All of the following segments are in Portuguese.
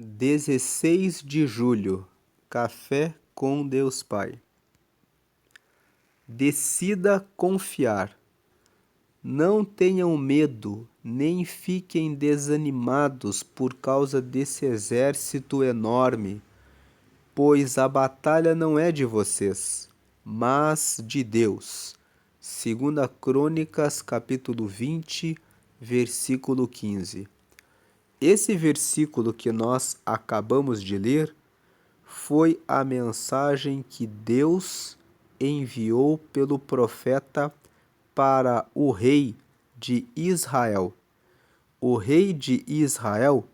16 de julho, Café com Deus Pai. Decida confiar. Não tenham medo, nem fiquem desanimados por causa desse exército enorme, pois a batalha não é de vocês, mas de Deus. 2 Crônicas, capítulo 20, versículo 15. Esse versículo que nós acabamos de ler foi a mensagem que Deus enviou pelo profeta para o rei de Israel. O rei de Israel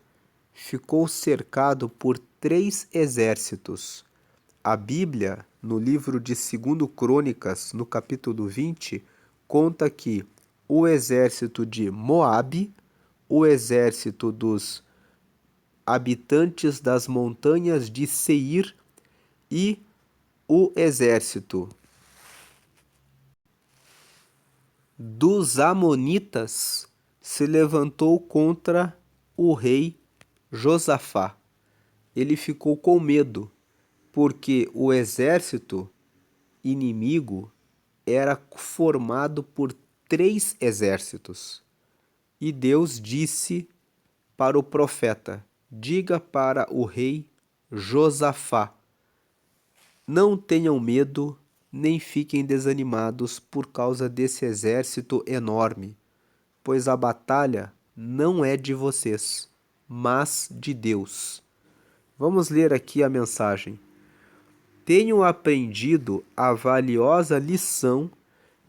ficou cercado por 3 exércitos. A Bíblia, no livro de 2 Crônicas, no capítulo 20, conta que o exército de Moabe, o exército dos habitantes das montanhas de Seir e o exército dos amonitas se levantou contra o rei Josafá. Ele ficou com medo, porque o exército inimigo era formado por 3 exércitos. E Deus disse para o profeta: diga para o rei Josafá: não tenham medo, nem fiquem desanimados por causa desse exército enorme, pois a batalha não é de vocês, mas de Deus. Vamos ler aqui a mensagem. Tenho aprendido a valiosa lição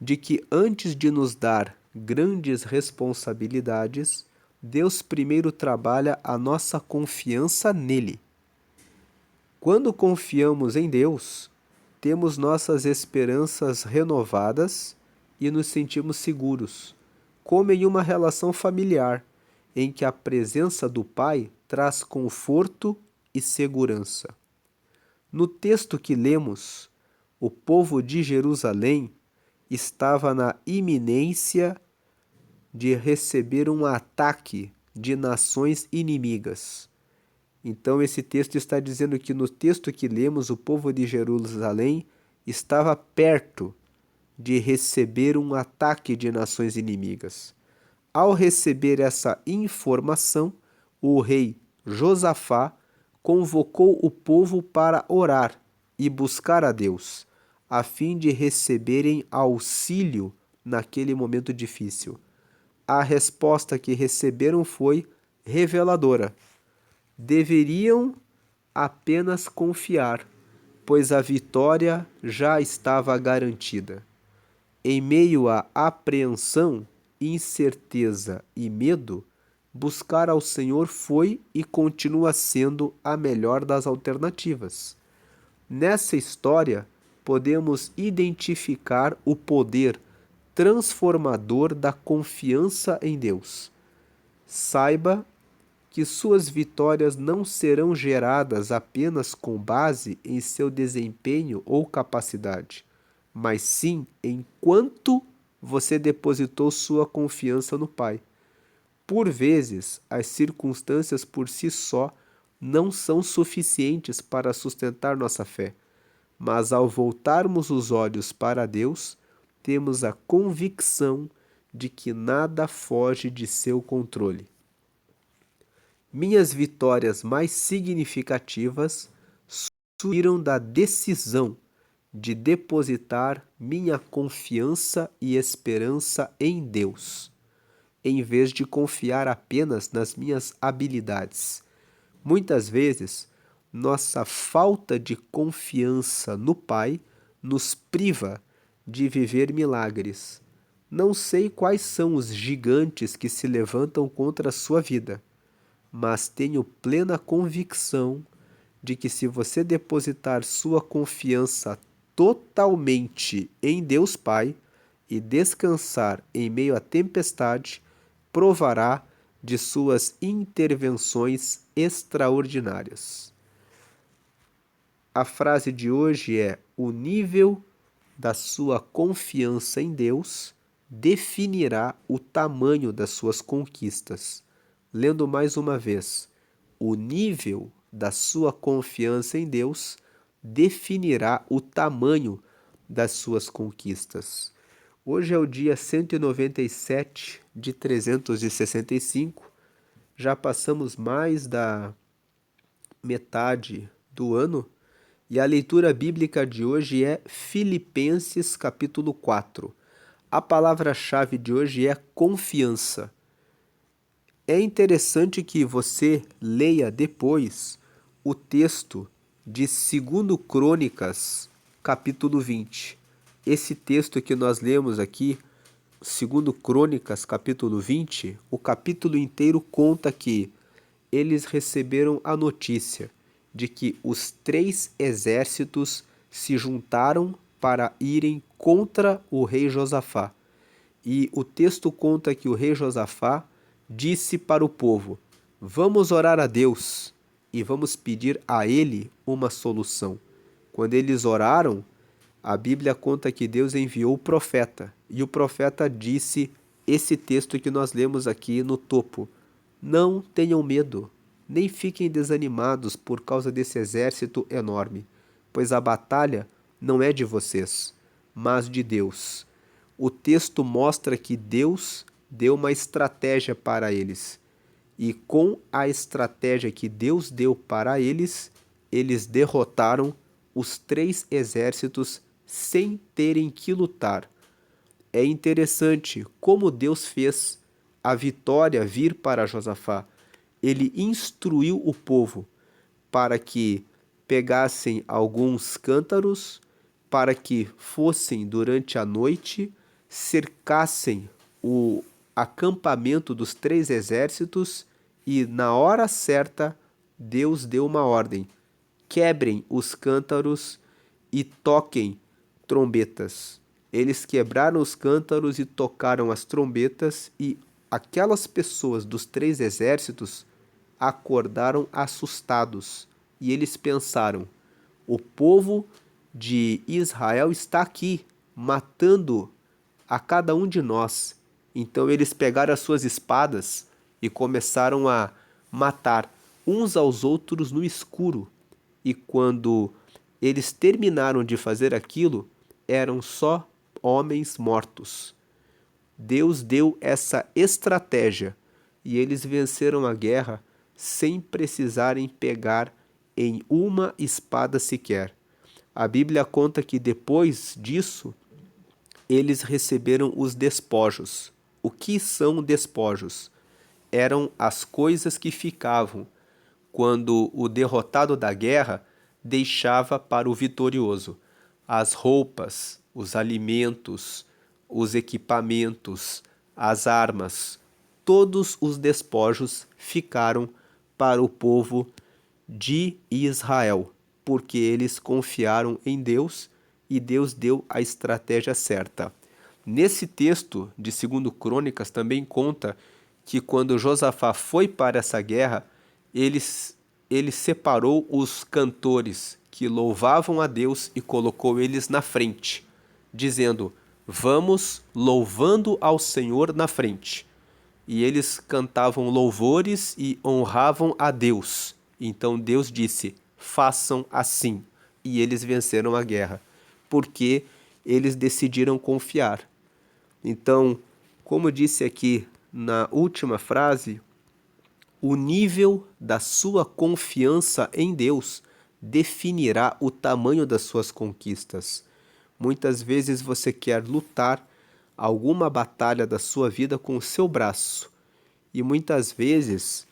de que antes de nos dar grandes responsabilidades, Deus primeiro trabalha a nossa confiança nele. Quando confiamos em Deus, temos nossas esperanças renovadas e nos sentimos seguros, como em uma relação familiar, em que a presença do Pai traz conforto e segurança. No texto que lemos, o povo de Jerusalém estava na iminência de receber um ataque de nações inimigas. Então, esse texto está dizendo que no texto que lemos, o povo de Jerusalém estava perto de receber um ataque de nações inimigas. Ao receber essa informação, o rei Josafá convocou o povo para orar e buscar a Deus, a fim de receberem auxílio naquele momento difícil. A resposta que receberam foi reveladora. Deveriam apenas confiar, pois a vitória já estava garantida. Em meio à apreensão, incerteza e medo, buscar ao Senhor foi e continua sendo a melhor das alternativas. Nessa história, podemos identificar o poder transformador da confiança em Deus. Saiba que suas vitórias não serão geradas apenas com base em seu desempenho ou capacidade, mas sim em quanto você depositou sua confiança no Pai. Por vezes, as circunstâncias por si só não são suficientes para sustentar nossa fé, mas ao voltarmos os olhos para Deus, temos a convicção de que nada foge de seu controle. Minhas vitórias mais significativas surgiram da decisão de depositar minha confiança e esperança em Deus, em vez de confiar apenas nas minhas habilidades. Muitas vezes, nossa falta de confiança no Pai nos priva de viver milagres. Não sei quais são os gigantes que se levantam contra a sua vida, mas tenho plena convicção de que se você depositar sua confiança totalmente em Deus Pai e descansar em meio à tempestade, provará de suas intervenções extraordinárias. A frase de hoje é: o nível da sua confiança em Deus definirá o tamanho das suas conquistas. Lendo mais uma vez: o nível da sua confiança em Deus definirá o tamanho das suas conquistas. Hoje é o dia 197 de 365. Já passamos mais da metade do ano e a leitura bíblica de hoje é Filipenses capítulo 4. A palavra-chave de hoje é confiança. É interessante que você leia depois o texto de 2 Crônicas, capítulo 20. Esse texto que nós lemos aqui, 2 Crônicas, capítulo 20, o capítulo inteiro conta que eles receberam a notícia de que os 3 exércitos se juntaram para irem contra o rei Josafá. E o texto conta que o rei Josafá disse para o povo: vamos orar a Deus e vamos pedir a ele uma solução. Quando eles oraram, a Bíblia conta que Deus enviou o profeta, e o profeta disse esse texto que nós lemos aqui no topo: não tenham medo, nem fiquem desanimados por causa desse exército enorme, pois a batalha não é de vocês, mas de Deus. O texto mostra que Deus deu uma estratégia para eles. E com a estratégia que Deus deu para eles, eles derrotaram os 3 exércitos sem terem que lutar. É interessante como Deus fez a vitória vir para Josafá. Ele instruiu o povo para que pegassem alguns cântaros, para que fossem durante a noite, cercassem o acampamento dos 3 exércitos e, na hora certa, Deus deu uma ordem: quebrem os cântaros e toquem trombetas. Eles quebraram os cântaros e tocaram as trombetas, e aquelas pessoas dos 3 exércitos acordaram assustados. E eles pensaram: o povo de Israel está aqui, matando a cada um de nós. Então eles pegaram as suas espadas e começaram a matar uns aos outros no escuro. E quando eles terminaram de fazer aquilo, eram só homens mortos. Deus deu essa estratégia e eles venceram a guerra sem precisarem pegar em uma espada sequer. A Bíblia conta que depois disso, eles receberam os despojos. O que são despojos? Eram as coisas que ficavam quando o derrotado da guerra deixava para o vitorioso. As roupas, os alimentos, os equipamentos, as armas, todos os despojos ficaram para o povo de Israel, porque eles confiaram em Deus e Deus deu a estratégia certa. Nesse texto de 2 Crônicas também conta que quando Josafá foi para essa guerra, ele separou os cantores que louvavam a Deus e colocou eles na frente, dizendo: vamos louvando ao Senhor na frente. E eles cantavam louvores e honravam a Deus. Então Deus disse: façam assim. E eles venceram a guerra, porque eles decidiram confiar. Então, como disse aqui na última frase, o nível da sua confiança em Deus definirá o tamanho das suas conquistas. Muitas vezes você quer lutar alguma batalha da sua vida com o seu braço, e muitas vezes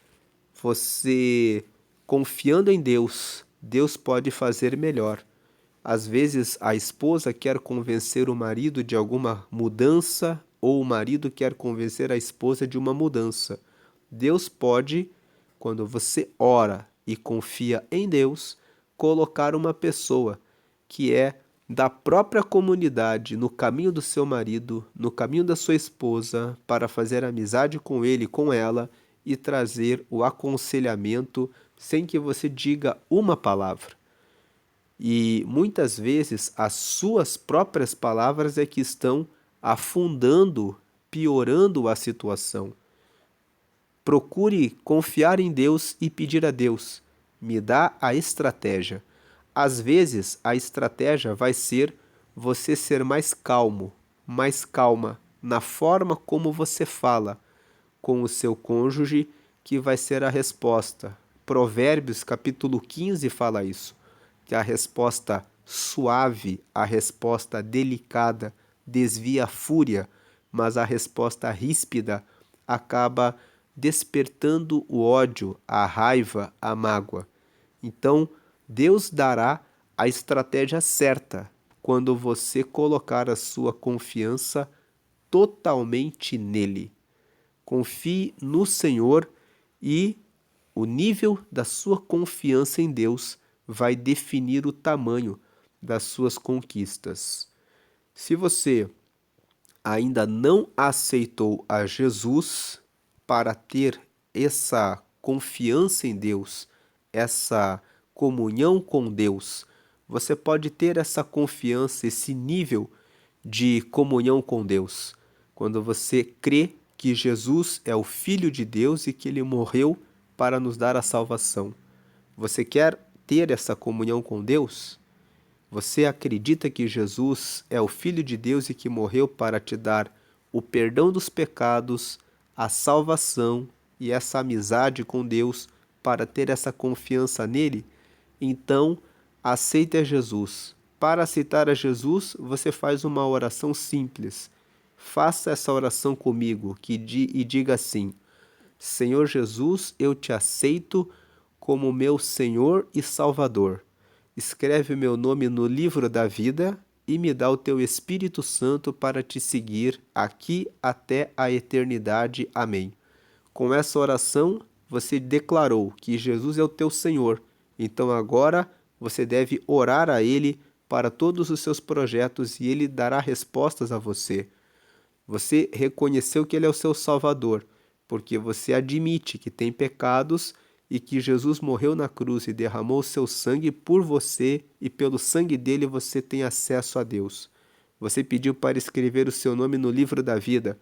você, confiando em Deus, Deus pode fazer melhor. Às vezes a esposa quer convencer o marido de alguma mudança, ou o marido quer convencer a esposa de uma mudança. Deus pode, quando você ora e confia em Deus, colocar uma pessoa que é da própria comunidade no caminho do seu marido, no caminho da sua esposa, para fazer amizade com ele, com ela, e trazer o aconselhamento sem que você diga uma palavra. E muitas vezes as suas próprias palavras é que estão afundando, piorando a situação. Procure confiar em Deus e pedir a Deus: me dá a estratégia. Às vezes, a estratégia vai ser você ser mais calmo, mais calma na forma como você fala com o seu cônjuge, que vai ser a resposta. Provérbios capítulo 15 fala isso, que a resposta suave, a resposta delicada desvia a fúria, mas a resposta ríspida acaba despertando o ódio, a raiva, a mágoa. Então, Deus dará a estratégia certa quando você colocar a sua confiança totalmente nele. Confie no Senhor e o nível da sua confiança em Deus vai definir o tamanho das suas conquistas. Se você ainda não aceitou a Jesus para ter essa confiança em Deus, essa comunhão com Deus, você pode ter essa confiança, esse nível de comunhão com Deus, quando você crê que Jesus é o Filho de Deus e que ele morreu para nos dar a salvação. Você quer ter essa comunhão com Deus? Você acredita que Jesus é o Filho de Deus e que morreu para te dar o perdão dos pecados, a salvação e essa amizade com Deus para ter essa confiança nele? Então, aceite a Jesus. Para aceitar a Jesus, você faz uma oração simples. Faça essa oração comigo e diga assim: Senhor Jesus, eu te aceito como meu Senhor e Salvador. Escreve meu nome no livro da vida e me dá o teu Espírito Santo para te seguir aqui até a eternidade. Amém. Com essa oração, você declarou que Jesus é o teu Senhor. Então agora você deve orar a Ele para todos os seus projetos e Ele dará respostas a você. Você reconheceu que Ele é o seu Salvador, porque você admite que tem pecados e que Jesus morreu na cruz e derramou o seu sangue por você, e pelo sangue dele você tem acesso a Deus. Você pediu para escrever o seu nome no livro da vida,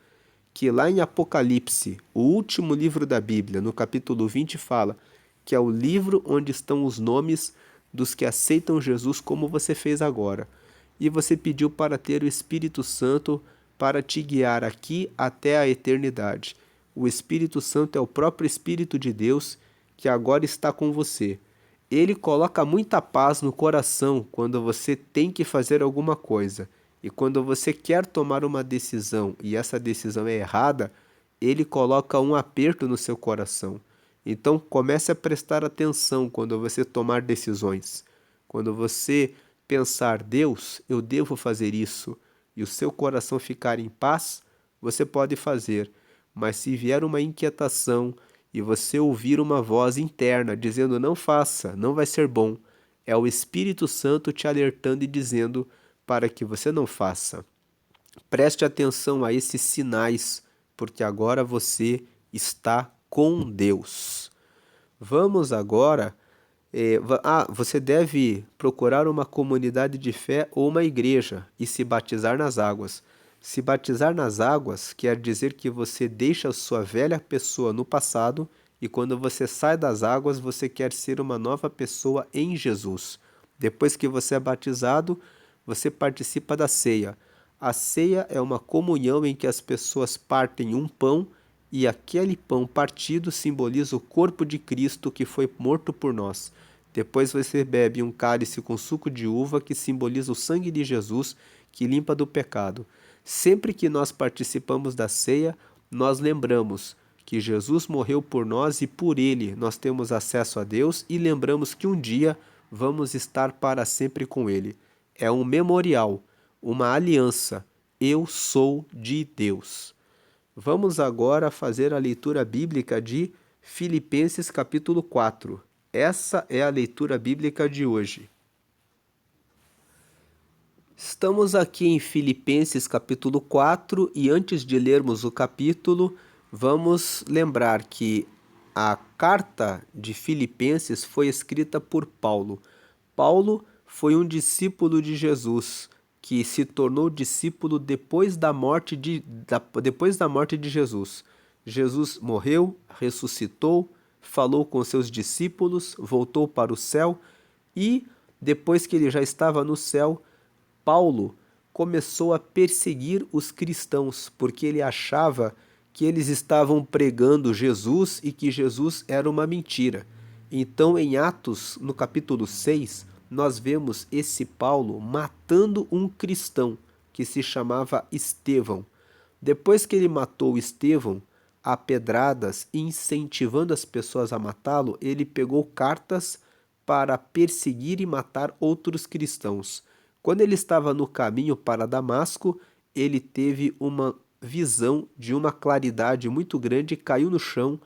que lá em Apocalipse, o último livro da Bíblia, no capítulo 20, fala que é o livro onde estão os nomes dos que aceitam Jesus como você fez agora. E você pediu para ter o Espírito Santo para te guiar aqui até a eternidade. O Espírito Santo é o próprio Espírito de Deus que agora está com você. Ele coloca muita paz no coração quando você tem que fazer alguma coisa. E quando você quer tomar uma decisão e essa decisão é errada, ele coloca um aperto no seu coração. Então comece a prestar atenção quando você tomar decisões. Quando você pensar, Deus, eu devo fazer isso, e o seu coração ficar em paz, você pode fazer. Mas se vier uma inquietação e você ouvir uma voz interna dizendo não faça, não vai ser bom, é o Espírito Santo te alertando e dizendo para que você não faça. Preste atenção a esses sinais, porque agora você está com Deus. Vamos agora. Você deve procurar uma comunidade de fé ou uma igreja e se batizar nas águas. Se batizar nas águas quer dizer que você deixa a sua velha pessoa no passado e quando você sai das águas você quer ser uma nova pessoa em Jesus. Depois que você é batizado, você participa da ceia. A ceia é uma comunhão em que as pessoas partem um pão e aquele pão partido simboliza o corpo de Cristo que foi morto por nós. Depois você bebe um cálice com suco de uva que simboliza o sangue de Jesus que limpa do pecado. Sempre que nós participamos da ceia, nós lembramos que Jesus morreu por nós e por ele nós temos acesso a Deus e lembramos que um dia vamos estar para sempre com ele. É um memorial, uma aliança. Eu sou de Deus. Vamos agora fazer a leitura bíblica de Filipenses capítulo 4. Essa é a leitura bíblica de hoje. Estamos aqui em Filipenses capítulo 4 e antes de lermos o capítulo, vamos lembrar que a carta de Filipenses foi escrita por Paulo. Paulo foi um discípulo de Jesus, que se tornou discípulo depois da morte de Jesus. Jesus morreu, ressuscitou, falou com seus discípulos, voltou para o céu e, depois que ele já estava no céu, Paulo começou a perseguir os cristãos, porque ele achava que eles estavam pregando Jesus e que Jesus era uma mentira. Então, em Atos, no capítulo 6, nós vemos esse Paulo matando um cristão que se chamava Estevão. Depois que ele matou Estevão a pedradas, incentivando as pessoas a matá-lo, ele pegou cartas para perseguir e matar outros cristãos. Quando ele estava no caminho para Damasco, ele teve uma visão de uma claridade muito grande, caiu no chão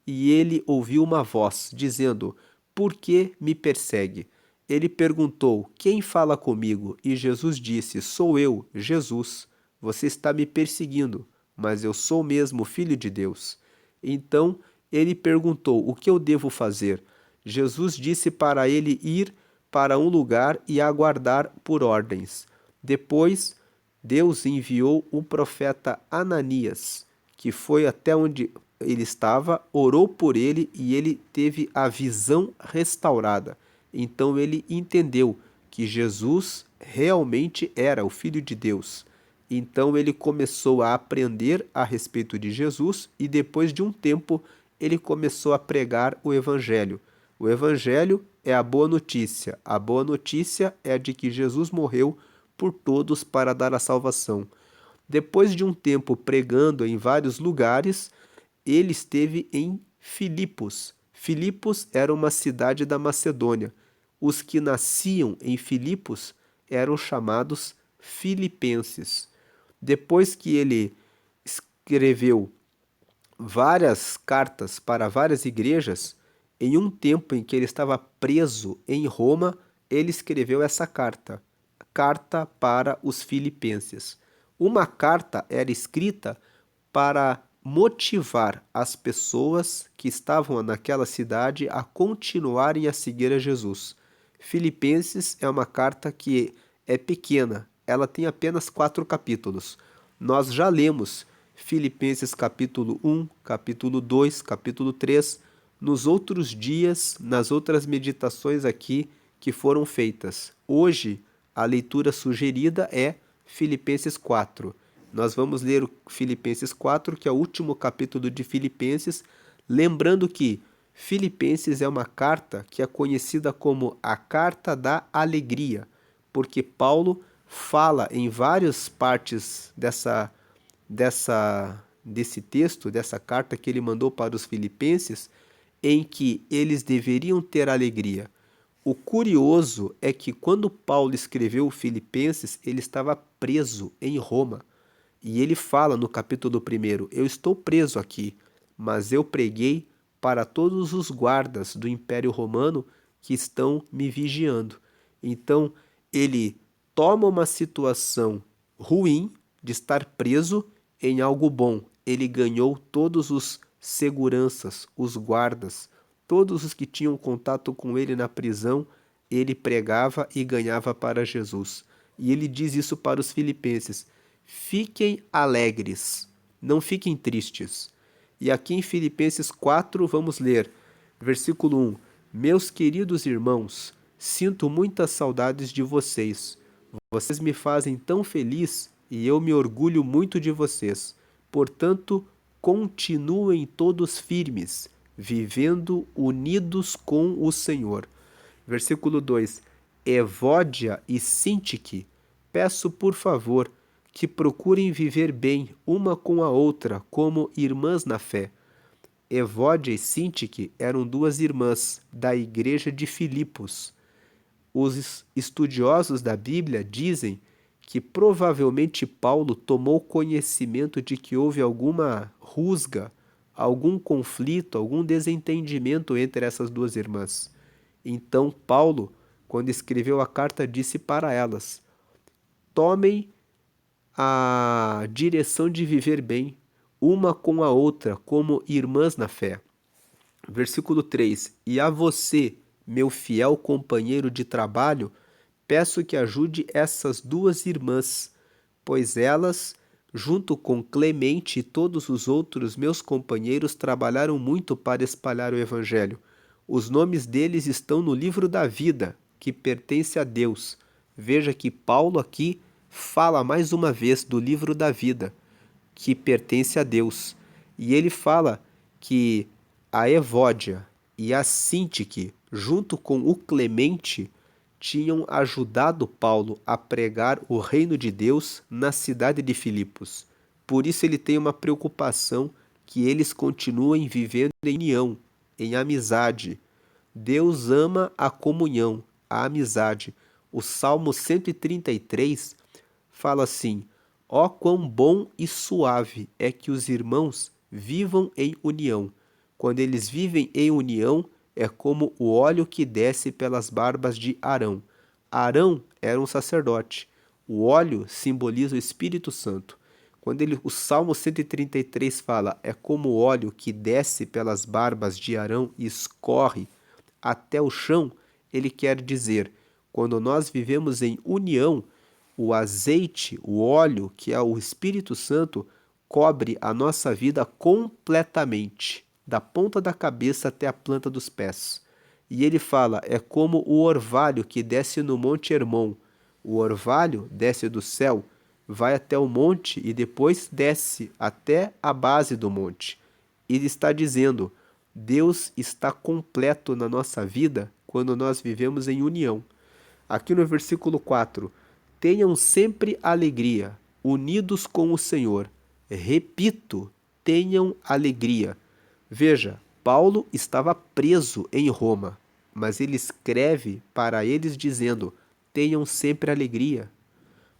e ele ouviu uma voz dizendo: Por que me persegue? Ele perguntou: Quem fala comigo? E Jesus disse: Sou eu, Jesus. Você está me perseguindo, mas eu sou mesmo filho de Deus. Então ele perguntou: O que eu devo fazer? Jesus disse para ele ir para um lugar e aguardar por ordens. Depois, Deus enviou o profeta Ananias, que foi até onde ele estava, orou por ele e ele teve a visão restaurada. Então ele entendeu que Jesus realmente era o Filho de Deus. Então ele começou a aprender a respeito de Jesus e depois de um tempo ele começou a pregar o Evangelho. O Evangelho é a boa notícia. A boa notícia é a de que Jesus morreu por todos para dar a salvação. Depois de um tempo pregando em vários lugares, ele esteve em Filipos. Filipos era uma cidade da Macedônia. Os que nasciam em Filipos eram chamados filipenses. Depois que ele escreveu várias cartas para várias igrejas, em um tempo em que ele estava preso em Roma, ele escreveu essa carta, Carta para os Filipenses. Uma carta era escrita para motivar as pessoas que estavam naquela cidade a continuarem a seguir a Jesus. Filipenses é uma carta que é pequena, ela tem apenas 4 capítulos. Nós já lemos Filipenses capítulo 1, capítulo 2, capítulo 3, nos outros dias, nas outras meditações aqui que foram feitas. Hoje, a leitura sugerida é Filipenses 4. Nós vamos ler o Filipenses 4, que é o último capítulo de Filipenses, lembrando que Filipenses é uma carta que é conhecida como a Carta da Alegria, porque Paulo fala em várias partes desse texto, dessa carta que ele mandou para os filipenses, em que eles deveriam ter alegria. O curioso é que quando Paulo escreveu Filipenses, ele estava preso em Roma. E ele fala no capítulo 1, eu estou preso aqui, mas eu preguei para todos os guardas do Império Romano que estão me vigiando. Então, ele toma uma situação ruim de estar preso em algo bom. Ele ganhou todos os seguranças, os guardas, todos os que tinham contato com ele na prisão, ele pregava e ganhava para Jesus. E ele diz isso para os filipenses: fiquem alegres, não fiquem tristes. E aqui em Filipenses 4, vamos ler, versículo 1: Meus queridos irmãos, sinto muitas saudades de vocês. Vocês me fazem tão feliz e eu me orgulho muito de vocês. Portanto, continuem todos firmes, vivendo unidos com o Senhor. Versículo 2: Evódia e Sintique, peço por favor que procurem viver bem uma com a outra como irmãs na fé. Evódia e Sintique eram 2 irmãs da igreja de Filipos. Os estudiosos da Bíblia dizem que provavelmente Paulo tomou conhecimento de que houve alguma rusga, algum conflito, algum desentendimento entre essas 2 irmãs. Então Paulo, quando escreveu a carta, disse para elas: tomem a direção de viver bem, uma com a outra, como irmãs na fé. Versículo 3: E a você, meu fiel companheiro de trabalho, peço que ajude essas 2 irmãs, pois elas Junto com Clemente e todos os outros meus companheiros trabalharam muito para espalhar o Evangelho. Os nomes deles estão no livro da vida, que pertence a Deus. Veja que Paulo aqui fala mais uma vez do livro da vida, que pertence a Deus. E ele fala que a Evódia e a Sintique, junto com o Clemente, tinham ajudado Paulo a pregar o reino de Deus na cidade de Filipos. Por isso ele tem uma preocupação que eles continuem vivendo em união, em amizade. Deus ama a comunhão, a amizade. O Salmo 133 fala assim: ó quão bom e suave é que os irmãos vivam em união. Quando eles vivem em união, é como o óleo que desce pelas barbas de Arão. Arão era um sacerdote. O óleo simboliza o Espírito Santo. Quando o Salmo 133 fala, é como o óleo que desce pelas barbas de Arão e escorre até o chão, ele quer dizer, quando nós vivemos em união, o azeite, o óleo, que é o Espírito Santo, cobre a nossa vida completamente, da ponta da cabeça até a planta dos pés. E ele fala, é como o orvalho que desce no Monte Hermon. O orvalho desce do céu, vai até o monte e depois desce até a base do monte. Ele está dizendo, Deus está completo na nossa vida quando nós vivemos em união. Aqui no versículo 4, tenham sempre alegria, unidos com o Senhor. Repito, tenham alegria. Veja, Paulo estava preso em Roma, mas ele escreve para eles dizendo, tenham sempre alegria.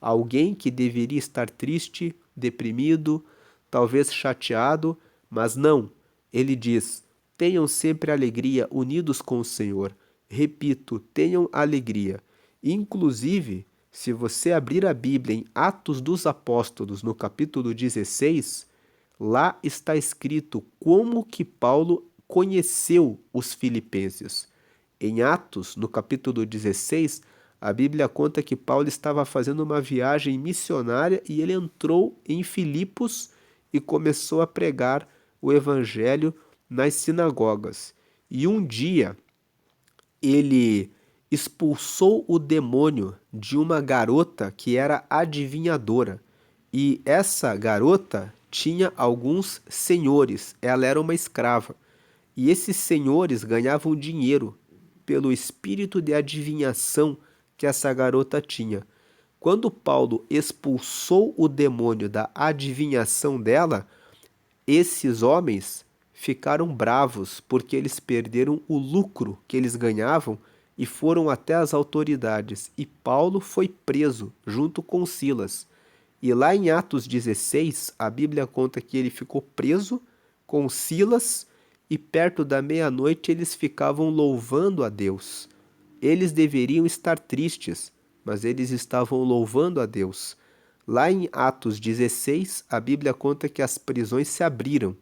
Alguém que deveria estar triste, deprimido, talvez chateado, mas não. Ele diz, tenham sempre alegria unidos com o Senhor. Repito, tenham alegria. Inclusive, se você abrir a Bíblia em Atos dos Apóstolos, no capítulo 16, lá está escrito como que Paulo conheceu os filipenses. Em Atos, no capítulo 16, a Bíblia conta que Paulo estava fazendo uma viagem missionária e ele entrou em Filipos e começou a pregar o evangelho nas sinagogas. E um dia ele expulsou o demônio de uma garota que era adivinhadora. E essa garota tinha alguns senhores, ela era uma escrava. E esses senhores ganhavam dinheiro pelo espírito de adivinhação que essa garota tinha. Quando Paulo expulsou o demônio da adivinhação dela, esses homens ficaram bravos porque eles perderam o lucro que eles ganhavam e foram até as autoridades. E Paulo foi preso junto com Silas. E lá em Atos 16, a Bíblia conta que ele ficou preso com Silas e perto da meia-noite eles ficavam louvando a Deus. Eles deveriam estar tristes, mas eles estavam louvando a Deus. Lá em Atos 16, a Bíblia conta que as prisões se abriram.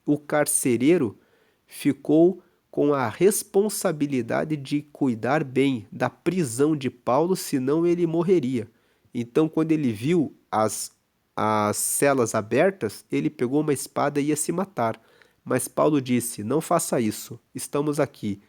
O carcereiro ficou com a responsabilidade de cuidar bem da prisão de Paulo, senão ele morreria. Então, quando ele viu as celas abertas, ele pegou uma espada e ia se matar. Mas Paulo disse, não faça isso, estamos aqui.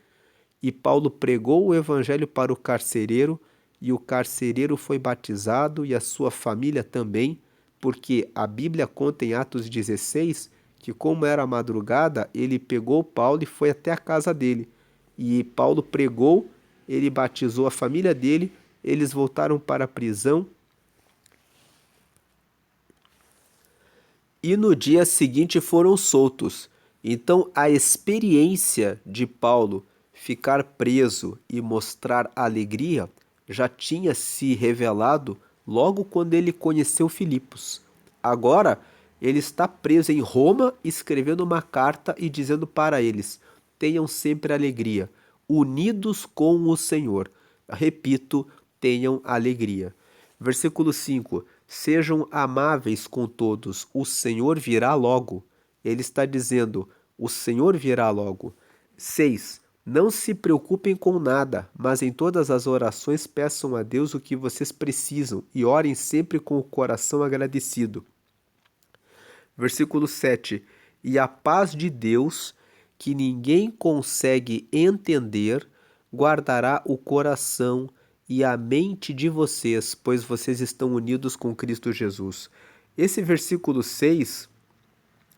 E Paulo pregou o evangelho para o carcereiro, e o carcereiro foi batizado e a sua família também, porque a Bíblia conta em Atos 16 que, como era madrugada, ele pegou Paulo e foi até a casa dele. E Paulo pregou, ele batizou a família dele, eles voltaram para a prisão. E no dia seguinte foram soltos. Então a experiência de Paulo ficar preso e mostrar alegria já tinha se revelado logo quando ele conheceu Filipos. Agora ele está preso em Roma, escrevendo uma carta e dizendo para eles: tenham sempre alegria, unidos com o Senhor. Repito, tenham alegria. Versículo 5: sejam amáveis com todos, o Senhor virá logo. Ele está dizendo, o Senhor virá logo. 6. Não se preocupem com nada, mas em todas as orações peçam a Deus o que vocês precisam e orem sempre com o coração agradecido. Versículo 7. E a paz de Deus, que ninguém consegue entender, guardará o coração e a mente de vocês, pois vocês estão unidos com Cristo Jesus. Esse versículo 6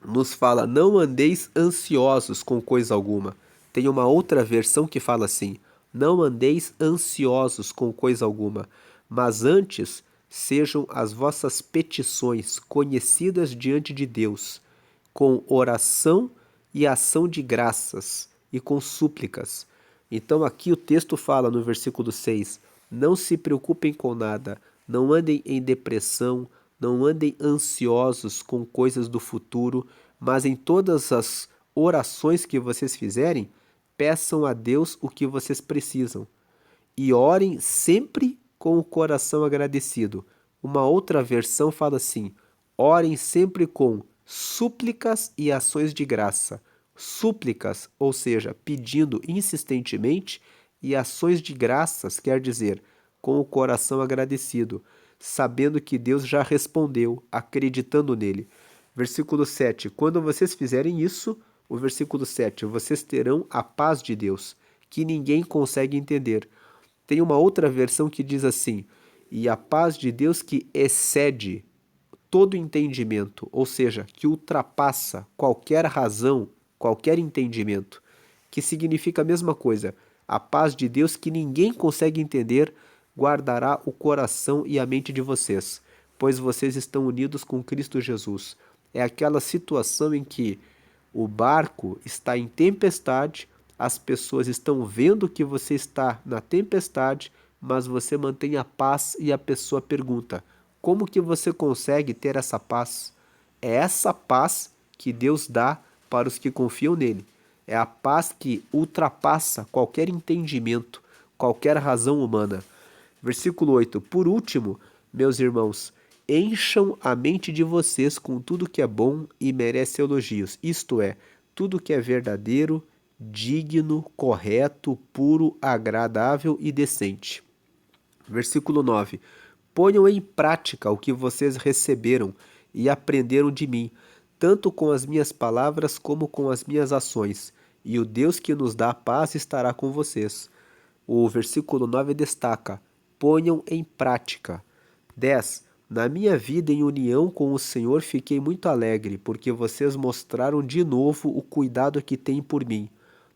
nos fala: não andeis ansiosos com coisa alguma. Tem uma outra versão que fala assim: não andeis ansiosos com coisa alguma, mas antes sejam as vossas petições conhecidas diante de Deus, com oração e ação de graças e com súplicas. Então aqui o texto fala no versículo 6: não se preocupem com nada, não andem em depressão, não andem ansiosos com coisas do futuro, mas em todas as orações que vocês fizerem, peçam a Deus o que vocês precisam. E orem sempre com o coração agradecido. Uma outra versão fala assim: orem sempre com súplicas e ações de graça. Súplicas, ou seja, pedindo insistentemente, e ações de graças, quer dizer, com o coração agradecido, sabendo que Deus já respondeu, acreditando nele. Versículo 7. Quando vocês fizerem isso, o versículo 7, vocês terão a paz de Deus, que ninguém consegue entender. Tem uma outra versão que diz assim: e a paz de Deus que excede todo entendimento, ou seja, que ultrapassa qualquer razão, qualquer entendimento, que significa a mesma coisa. A paz de Deus que ninguém consegue entender guardará o coração e a mente de vocês, pois vocês estão unidos com Cristo Jesus. É aquela situação em que o barco está em tempestade, as pessoas estão vendo que você está na tempestade, mas você mantém a paz e a pessoa pergunta: como que você consegue ter essa paz? É essa paz que Deus dá para os que confiam nele. É a paz que ultrapassa qualquer entendimento, qualquer razão humana. Versículo 8. Por último, meus irmãos, encham a mente de vocês com tudo que é bom e merece elogios, isto é, tudo que é verdadeiro, digno, correto, puro, agradável e decente. Versículo 9. Ponham em prática o que vocês receberam e aprenderam de mim, tanto com as minhas palavras como com as minhas ações, e o Deus que nos dá a paz estará com vocês. O versículo 9 destaca: ponham em prática. 10. Na minha vida em união com o Senhor fiquei muito alegre, porque vocês mostraram de novo o cuidado que têm por mim.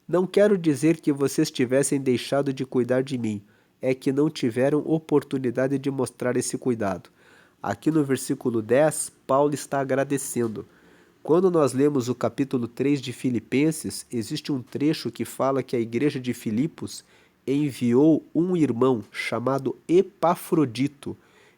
Não quero dizer que vocês tivessem deixado de cuidar de mim, é que não tiveram oportunidade de mostrar esse cuidado. Aqui no versículo 10, Paulo está agradecendo. Quando nós lemos o capítulo 3 de Filipenses, existe um trecho que fala que a igreja de Filipos enviou um irmão chamado Epafrodito,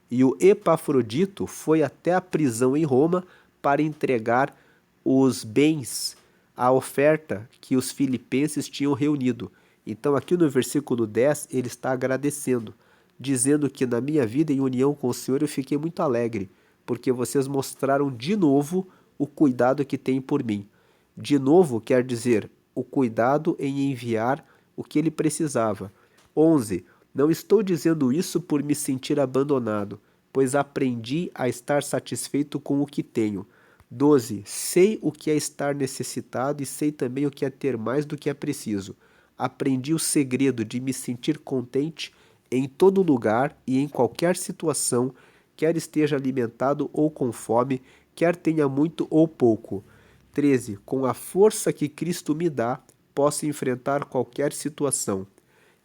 e o Epafrodito foi até a prisão em Roma para entregar os bens, a oferta que os filipenses tinham reunido. Então, aqui no versículo 10, ele está agradecendo, dizendo que na minha vida em união com o Senhor eu fiquei muito alegre, porque vocês mostraram de novo o cuidado que têm por mim. De novo quer dizer o cuidado em enviar o que ele precisava. 11. Não estou dizendo isso por me sentir abandonado, pois aprendi a estar satisfeito com o que tenho. 12. Sei o que é estar necessitado e sei também o que é ter mais do que é preciso. Aprendi o segredo de me sentir contente em todo lugar e em qualquer situação, quer esteja alimentado ou com fome, quer tenha muito ou pouco. 13. Com a força que Cristo me dá, posso enfrentar qualquer situação.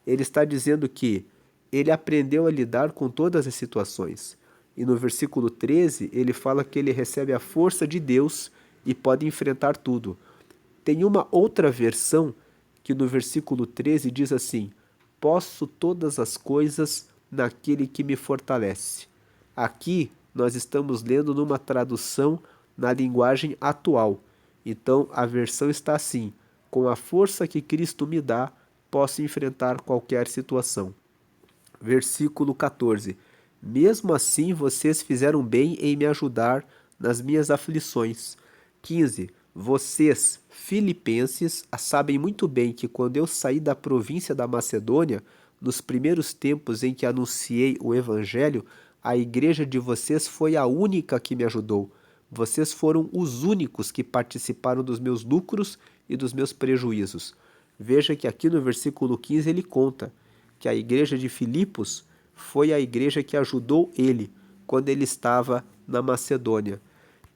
Ele está dizendo que ele aprendeu a lidar com todas as situações. E no versículo 13, ele fala que ele recebe a força de Deus e pode enfrentar tudo. Tem uma outra versão que no versículo 13 diz assim: posso todas as coisas naquele que me fortalece. Aqui nós estamos lendo numa tradução na linguagem atual. Então a versão está assim: com a força que Cristo me dá, posso enfrentar qualquer situação. Versículo 14. Mesmo assim, vocês fizeram bem em me ajudar nas minhas aflições. 15. Vocês, filipenses, sabem muito bem que quando eu saí da província da Macedônia, nos primeiros tempos em que anunciei o Evangelho, a igreja de vocês foi a única que me ajudou, Vocês foram os únicos que participaram dos meus lucros e dos meus prejuízos. Veja que aqui no versículo 15 ele conta que a igreja de Filipos foi a igreja que ajudou ele quando ele estava na Macedônia.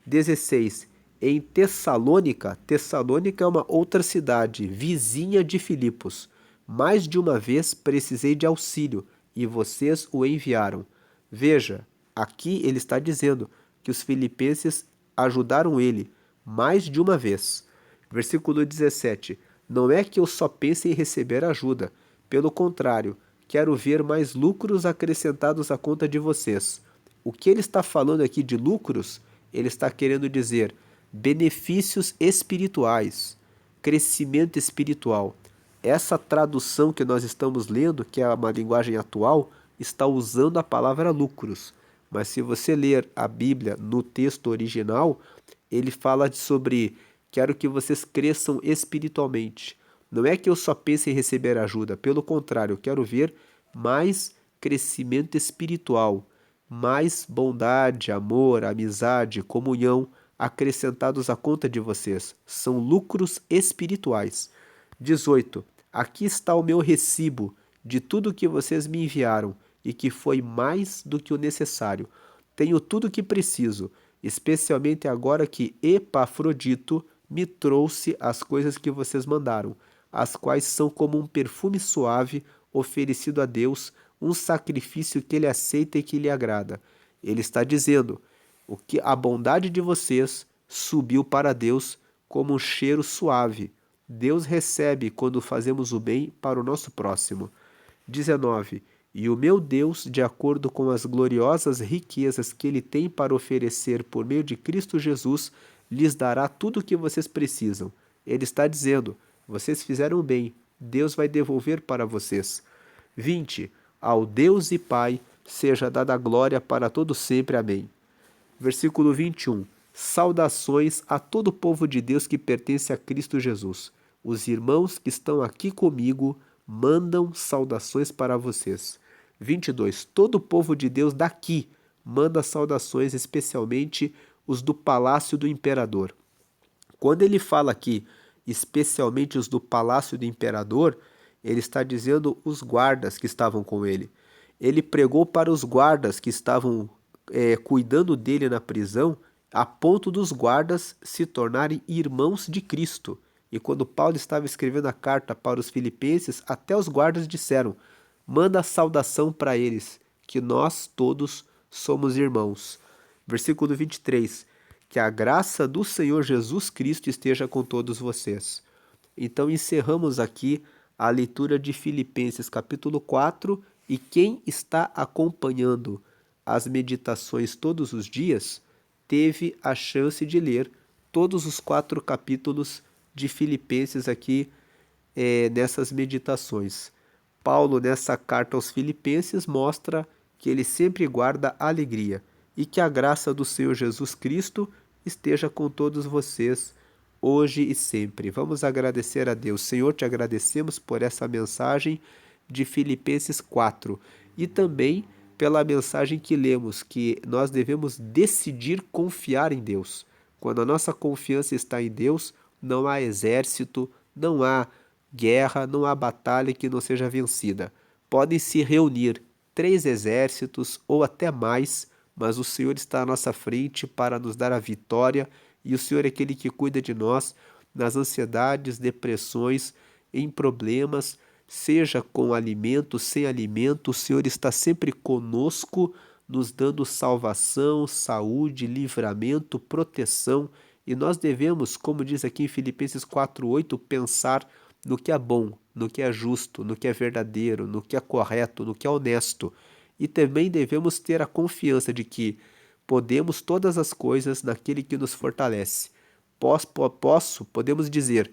16. Em Tessalônica, Tessalônica é uma outra cidade, vizinha de Filipos. Mais de uma vez precisei de auxílio e vocês o enviaram. Veja, aqui ele está dizendo que os filipenses ajudaram ele mais de uma vez. Versículo 17. Não é que eu só pense em receber ajuda. Pelo contrário, quero ver mais lucros acrescentados à conta de vocês. O que ele está falando aqui de lucros, ele está querendo dizer benefícios espirituais, crescimento espiritual. Essa tradução que nós estamos lendo, que é uma linguagem atual, está usando a palavra lucros. Mas se você ler a Bíblia no texto original, ele fala sobre quero que vocês cresçam espiritualmente. Não é que eu só pense em receber ajuda, pelo contrário, eu quero ver mais crescimento espiritual, mais bondade, amor, amizade, comunhão acrescentados à conta de vocês. São lucros espirituais. 18. Aqui está o meu recibo de tudo que vocês me enviaram e que foi mais do que o necessário. Tenho tudo o que preciso, especialmente agora que Epafrodito me trouxe as coisas que vocês mandaram, as quais são como um perfume suave oferecido a Deus, um sacrifício que ele aceita e que lhe agrada. Ele está dizendo o que a bondade de vocês subiu para Deus como um cheiro suave. Deus recebe quando fazemos o bem para o nosso próximo. 19. E o meu Deus, de acordo com as gloriosas riquezas que ele tem para oferecer por meio de Cristo Jesus, lhes dará tudo o que vocês precisam. Ele está dizendo, vocês fizeram bem, Deus vai devolver para vocês. 20. Ao Deus e Pai seja dada glória para todo sempre. Amém. Versículo 21. Saudações a todo o povo de Deus que pertence a Cristo Jesus. Os irmãos que estão aqui comigo mandam saudações para vocês. 22. Todo o povo de Deus daqui manda saudações, especialmente os do palácio do imperador. Quando ele fala aqui, especialmente os do palácio do imperador, ele está dizendo os guardas que estavam com ele. Ele pregou para os guardas que estavam cuidando dele na prisão, a ponto dos guardas se tornarem irmãos de Cristo. E quando Paulo estava escrevendo a carta para os filipenses, até os guardas disseram, manda saudação para eles, que nós todos somos irmãos. Versículo 23, que a graça do Senhor Jesus Cristo esteja com todos vocês. Então encerramos aqui a leitura de Filipenses capítulo 4, e quem está acompanhando as meditações todos os dias, teve a chance de ler todos os 4 capítulos de Filipenses aqui nessas meditações. Paulo, nessa carta aos Filipenses, mostra que ele sempre guarda alegria e que a graça do Senhor Jesus Cristo esteja com todos vocês hoje e sempre. Vamos agradecer a Deus. Senhor, te agradecemos por essa mensagem de Filipenses 4 e também pela mensagem que lemos, que nós devemos decidir confiar em Deus. Quando a nossa confiança está em Deus, não há exército, não há guerra, não há batalha que não seja vencida. Podem se reunir 3 exércitos ou até mais, mas o Senhor está à nossa frente para nos dar a vitória, e o Senhor é aquele que cuida de nós nas ansiedades, depressões, em problemas, seja com alimento, sem alimento, o Senhor está sempre conosco, nos dando salvação, saúde, livramento, proteção, e nós devemos, como diz aqui em Filipenses 4:8, pensar no que é bom, no que é justo, no que é verdadeiro, no que é correto, no que é honesto. E também devemos ter a confiança de que podemos todas as coisas naquele que nos fortalece. Podemos dizer,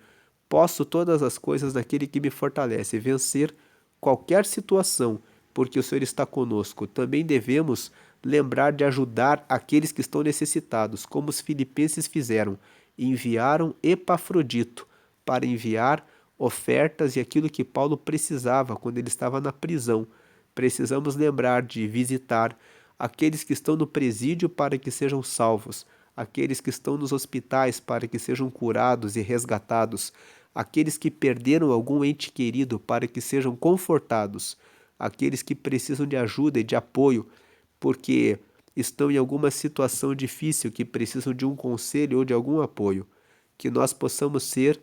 posso todas as coisas naquele que me fortalece, vencer qualquer situação, porque o Senhor está conosco. Também devemos lembrar de ajudar aqueles que estão necessitados, como os filipenses fizeram. Enviaram Epafrodito para enviar ofertas e aquilo que Paulo precisava quando ele estava na prisão. Precisamos lembrar de visitar aqueles que estão no presídio para que sejam salvos, aqueles que estão nos hospitais para que sejam curados e resgatados, aqueles que perderam algum ente querido para que sejam confortados, aqueles que precisam de ajuda e de apoio porque estão em alguma situação difícil que precisam de um conselho ou de algum apoio, que nós possamos ser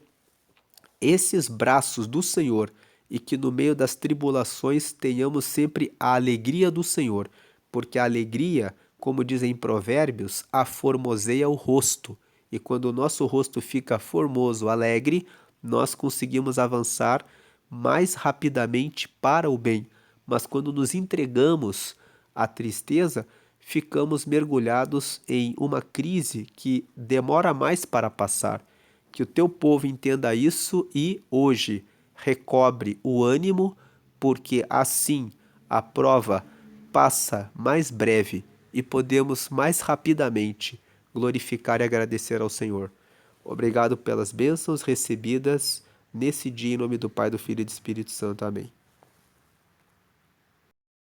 esses braços do Senhor e que no meio das tribulações tenhamos sempre a alegria do Senhor, porque a alegria, como dizem em Provérbios, aformoseia o rosto. E quando o nosso rosto fica formoso, alegre, nós conseguimos avançar mais rapidamente para o bem. Mas quando nos entregamos à tristeza, ficamos mergulhados em uma crise que demora mais para passar. Que o teu povo entenda isso e hoje recobre o ânimo, porque assim a prova passa mais breve e podemos mais rapidamente glorificar e agradecer ao Senhor. Obrigado pelas bênçãos recebidas nesse dia, em nome do Pai, do Filho e do Espírito Santo. Amém.